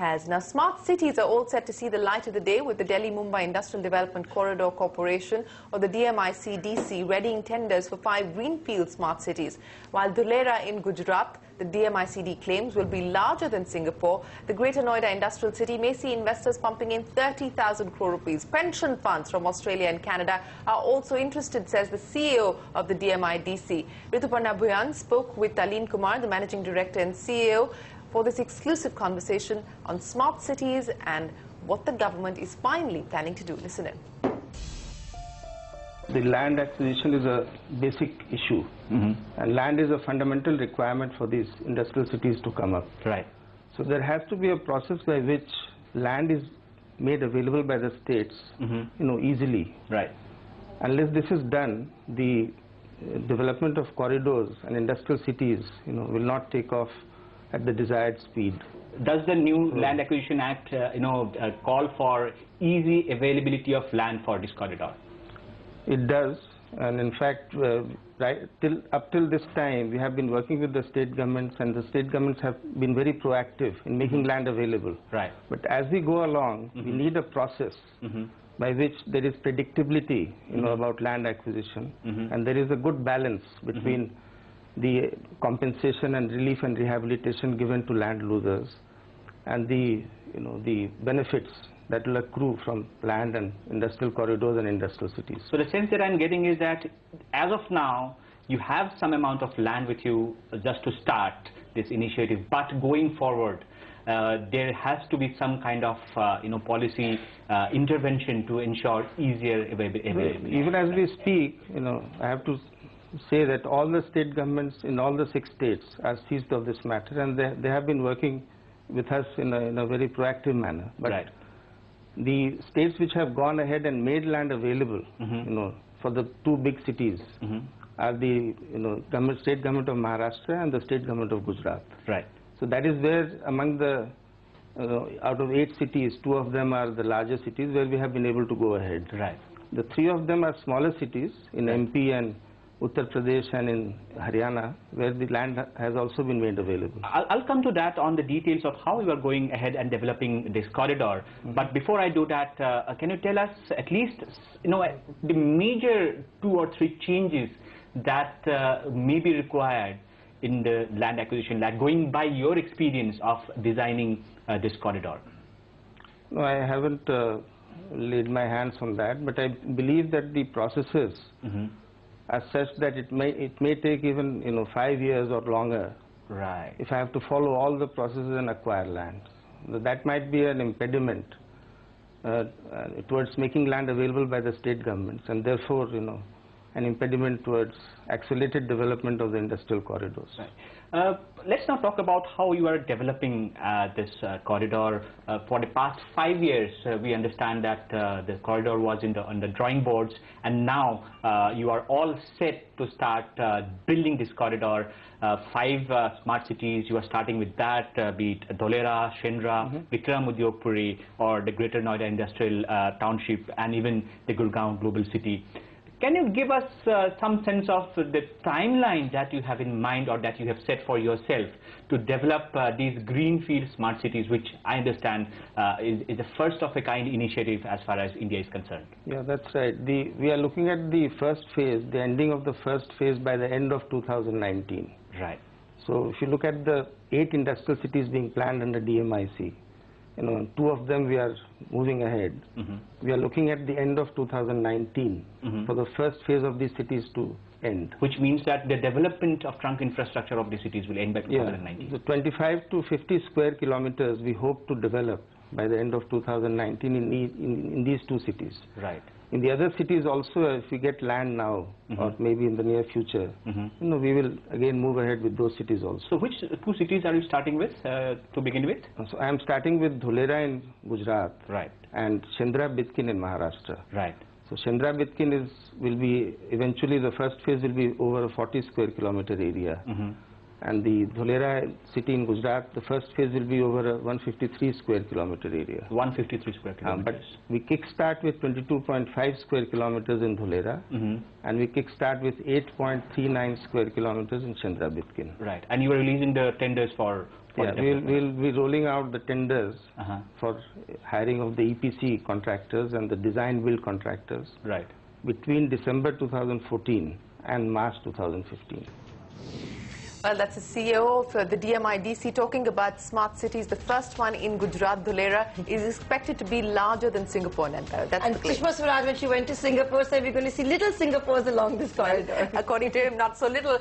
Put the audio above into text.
Now, smart cities are all set to see the light of the day with the Delhi-Mumbai Industrial Development Corridor Corporation, or the DMICDC, readying tenders for 5 Greenfield smart cities. While Dholera in Gujarat, the DMICD claims, will be larger than Singapore, the Greater Noida Industrial City may see investors pumping in 30,000 crore rupees. Pension funds from Australia and Canada are also interested, says the CEO of the DMICDC. Rituparna Bhuyan spoke with Talleen Kumar, the Managing Director and CEO, for this exclusive conversation on smart cities and what the government is finally planning to do. Listen in. The land acquisition is a basic issue, and land is a fundamental requirement for these industrial cities to come up. Right. So there has to be a process by which land is made available by the states, easily. Right. Unless this is done, the development of corridors and industrial cities, will not take off at the desired speed. Does the new Land Acquisition Act, call for easy availability of land for this corridor? It does, and in fact, up till this time, we have been working with the state governments, and the state governments have been very proactive in making land available. Right. But as we go along, we need a process by which there is predictability, about land acquisition, and there is a good balance between the compensation and relief and rehabilitation given to land losers, and the benefits that will accrue from land and industrial corridors and industrial cities. So the sense that I'm getting is that as of now, you have some amount of land with you just to start this initiative, but going forward, there has to be some kind of policy intervention to ensure easier availability. Even as we speak, I have to say that all the state governments in all the 6 states are seized of this matter, and they have been working with us in a very proactive manner. But right. The states which have gone ahead and made land available, for the 2 big cities, are the state government of Maharashtra and the state government of Gujarat. Right. So that is where among the out of 8 cities, 2 of them are the larger cities where we have been able to go ahead. Right. The 3 of them are smaller cities in MP and Uttar Pradesh and in Haryana, where the land has also been made available. I'll come to that on the details of how you are going ahead and developing this corridor. But before I do that, can you tell us at least, the major 2 or 3 changes that may be required in the land acquisition, like going by your experience of designing this corridor? No, I haven't laid my hands on that, but I believe that the processes are such that it may take even 5 years or longer. Right. If I have to follow all the processes and acquire land, that might be an impediment towards making land available by the state governments, and therefore an impediment towards accelerated development of the industrial corridors. Right. Let's now talk about how you are developing this corridor. For the past 5 years, we understand that the corridor was on the drawing boards, and now you are all set to start building this corridor. 5 smart cities, you are starting with that, be it Dholera, Shendra, Vikram Udyogpuri, or the Greater Noida Industrial Township, and even the Guragaon Global City. Can you give us some sense of the timeline that you have in mind or that you have set for yourself to develop these greenfield smart cities, which I understand is a first of a kind initiative as far as India is concerned? Yeah, that's right. We are looking at the first phase, the ending of the first phase by the end of 2019. Right. So if you look at the 8 industrial cities being planned under DMIC, 2 of them we are moving ahead. We are looking at the end of 2019 for the first phase of these cities to end. Which means that the development of trunk infrastructure of the cities will end by 2019. Yeah, the 25 to 50 square kilometers we hope to develop by the end of 2019 in these 2 cities. Right. In the other cities also, if we get land now, or maybe in the near future, we will again move ahead with those cities also. So which 2 cities are you starting with to begin with? So I am starting with Dholera in Gujarat, right, and Shendra Bitkin in Maharashtra. Right. So Shendra Bitkin will be eventually the first phase will be over a 40 square kilometer area. And the Dholera city in Gujarat, the first phase will be over a 153 square kilometer area. 153 square kilometers. But we kickstart with 22.5 square kilometers in Dholera, and we kickstart with 8.39 square kilometers in Shendra Bitkin. Right. And you are releasing the tenders for yeah, we'll be rolling out the tenders for hiring of the EPC contractors and the design build contractors. Right. Between December 2014 and March 2015. Well, that's the CEO of the DMICDC talking about smart cities. The first one in Gujarat, Dholera, is expected to be larger than Singapore. And Sushma Swaraj, when she went to Singapore, said we're going to see little Singapores along this corridor. According to him, not so little.